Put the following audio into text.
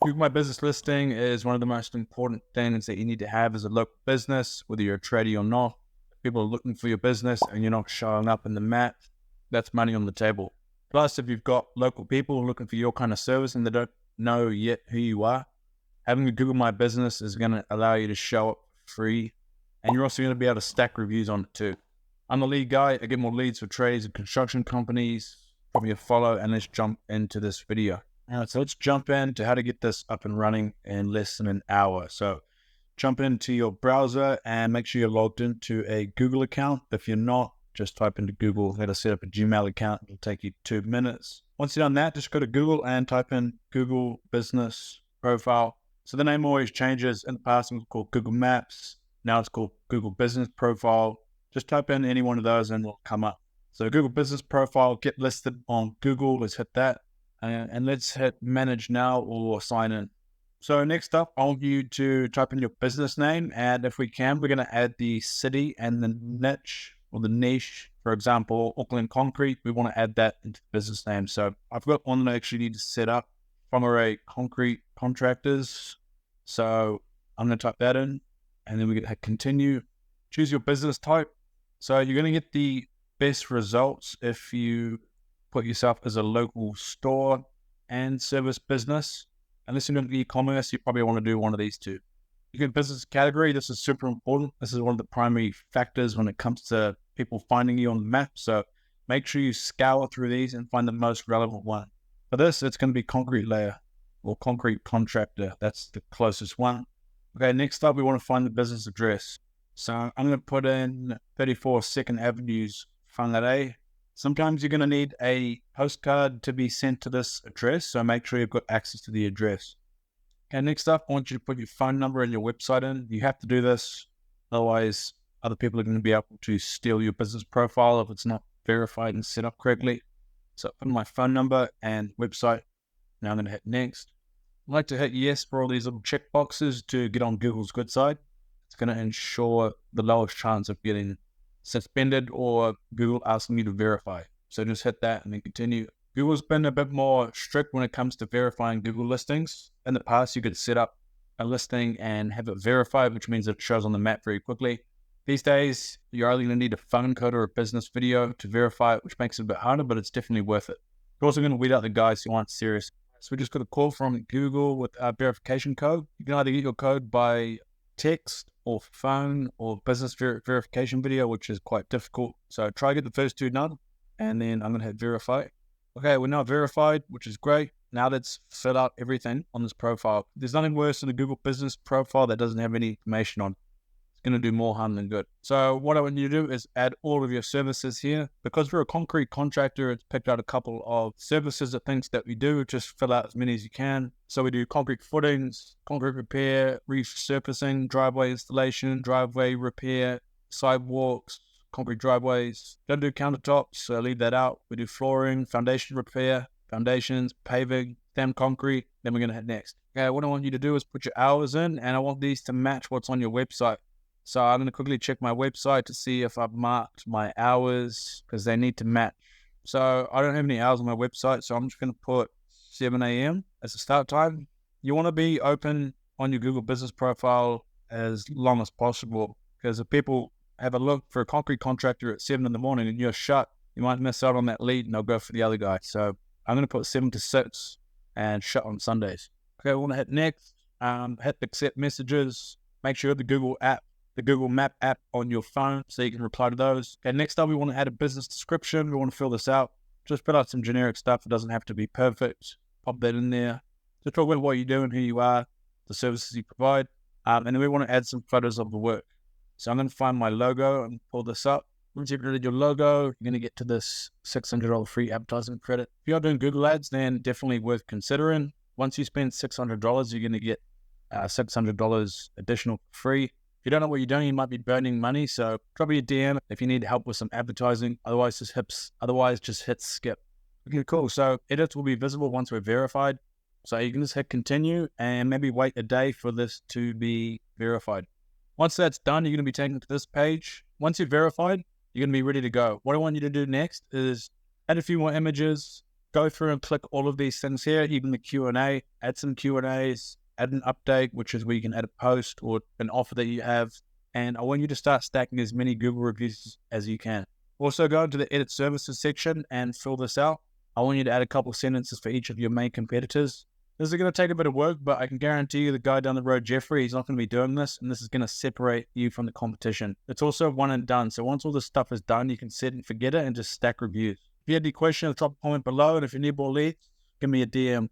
Google My Business listing is one of the most important things that you need to have as a local business, whether you're a tradie or not. If people are looking for your business and you're not showing up in the map, that's money on the table. Plus, if you've got local people looking for your kind of service and they don't know yet who you are, having a Google My Business is going to allow you to show up free. And you're also going to be able to stack reviews on it too. I'm the lead guy. I get more leads for trades and construction companies. Drop me a follow and let's jump into this video. All right, so let's jump into how to get this up and running in less than an hour. So jump into your browser and make sure you're logged into a Google account. If you're not, just type into Google how to set up a Gmail account. It'll take you 2 minutes. Once you've done that, just go to Google and type in Google Business Profile. So the name always changes. In the past, it was called Google Maps. Now it's called Google Business Profile. Just type in any one of those and it'll come up. So Google Business Profile, get listed on Google. Let's hit that. And let's hit manage now or sign in. So next up, I want you to type in your business name. And if we can, we're going to add the city and the niche or the niche. For example, Auckland Concrete, we want to add that into the business name. So I've got one that I actually need to set up from a concrete contractors. So I'm going to type that in and then we're going to hit continue. Choose your business type. So you're going to get the best results if you put yourself as a local store and service business. Unless you're doing e-commerce, you probably want to do one of these two. You get business category. This is super important. This is one of the primary factors when it comes to people finding you on the map. So make sure you scour through these and find the most relevant one. For this, it's going to be concrete layer or concrete contractor. That's the closest one. Okay, next up, we want to find the business address. So I'm going to put in 34 Second Avenues, Whangarei. Sometimes you're going to need a postcard to be sent to this address, so make sure you've got access to the address. Okay, next up, I want you to put your phone number and your website in. You have to do this, otherwise other people are going to be able to steal your business profile if it's not verified and set up correctly. So put in my phone number and website. Now I'm going to hit next. I like to hit yes for all these little check boxes to get on Google's good side. It's going to ensure the lowest chance of getting suspended or Google asking you to verify. So just hit that and then continue. Google's been a bit more strict when it comes to verifying Google listings. In the past, you could set up a listing and have it verified, which means it shows on the map very quickly. These days, you're either going to need a phone code or a business video to verify it, which makes it a bit harder, but it's definitely worth it. You're also going to weed out the guys who aren't serious. So we just got a call from Google with our verification code. You can either get your code by text or phone or business verification video, which is quite difficult. So try to get the first two done and then I'm going to hit verify. Okay, we're now verified, which is great. Now let's fill out everything on this profile. There's nothing worse than a Google business profile that doesn't have any information on. It's going to do more harm than good. So what I want you to do is add all of your services here. Because we're a concrete contractor, it's picked out a couple of services and things that we do. Just fill out as many as you can. So we do concrete footings, concrete repair, resurfacing, driveway installation, driveway repair, sidewalks, concrete driveways. Don't do countertops, so leave that out. We do flooring, foundation repair, foundations, paving, stamp concrete. Then we're going to hit next. Okay, what I want you to do is put your hours in, and I want these to match what's on your website. So I'm going to quickly check my website to see if I've marked my hours because they need to match. So I don't have any hours on my website, so I'm just going to put 7 a.m. as the start time. You want to be open on your Google business profile as long as possible because if people have a look for a concrete contractor at 7 in the morning and you're shut, you might miss out on that lead and they'll go for the other guy. So I'm going to put 7 to 6 and shut on Sundays. Okay, we want to hit next, hit accept messages, make sure the Google Map app on your phone so you can reply to those. Okay, next up, we want to add a business description. We want to fill this out. Just put out some generic stuff. It doesn't have to be perfect. Pop that in there. Just talk about what you do and who you are, the services you provide. And then we want to add some photos of the work. So I'm going to find my logo and pull this up. Once you've created your logo, you're going to get to this $600 free advertising credit. If you're doing Google ads, then definitely worth considering. Once you spend $600, you're going to get $600 additional free. If you don't know what you're doing, you might be burning money. So drop me a DM if you need help with some advertising. Otherwise, just hit skip. Okay, cool. So edits will be visible once we're verified. So you can just hit continue and maybe wait a day for this to be verified. Once that's done, you're going to be taken to this page. Once you're verified, you're going to be ready to go. What I want you to do next is add a few more images, Go through and click all of these things here, even the Q&A, add some Q&As, add an update, which is where you can add a post or an offer that you have. And I want you to start stacking as many Google reviews as you can. Also go into the edit services section and fill this out. I want you to add a couple sentences for each of your main competitors. This is going to take a bit of work, but I can guarantee you the guy down the road, Jeffrey, he's not going to be doing this, and this is going to separate you from the competition. It's also one and done. So once all this stuff is done, you can set and forget it and just stack reviews. If you have any questions, drop a comment below, and if you need more leads, give me a DM.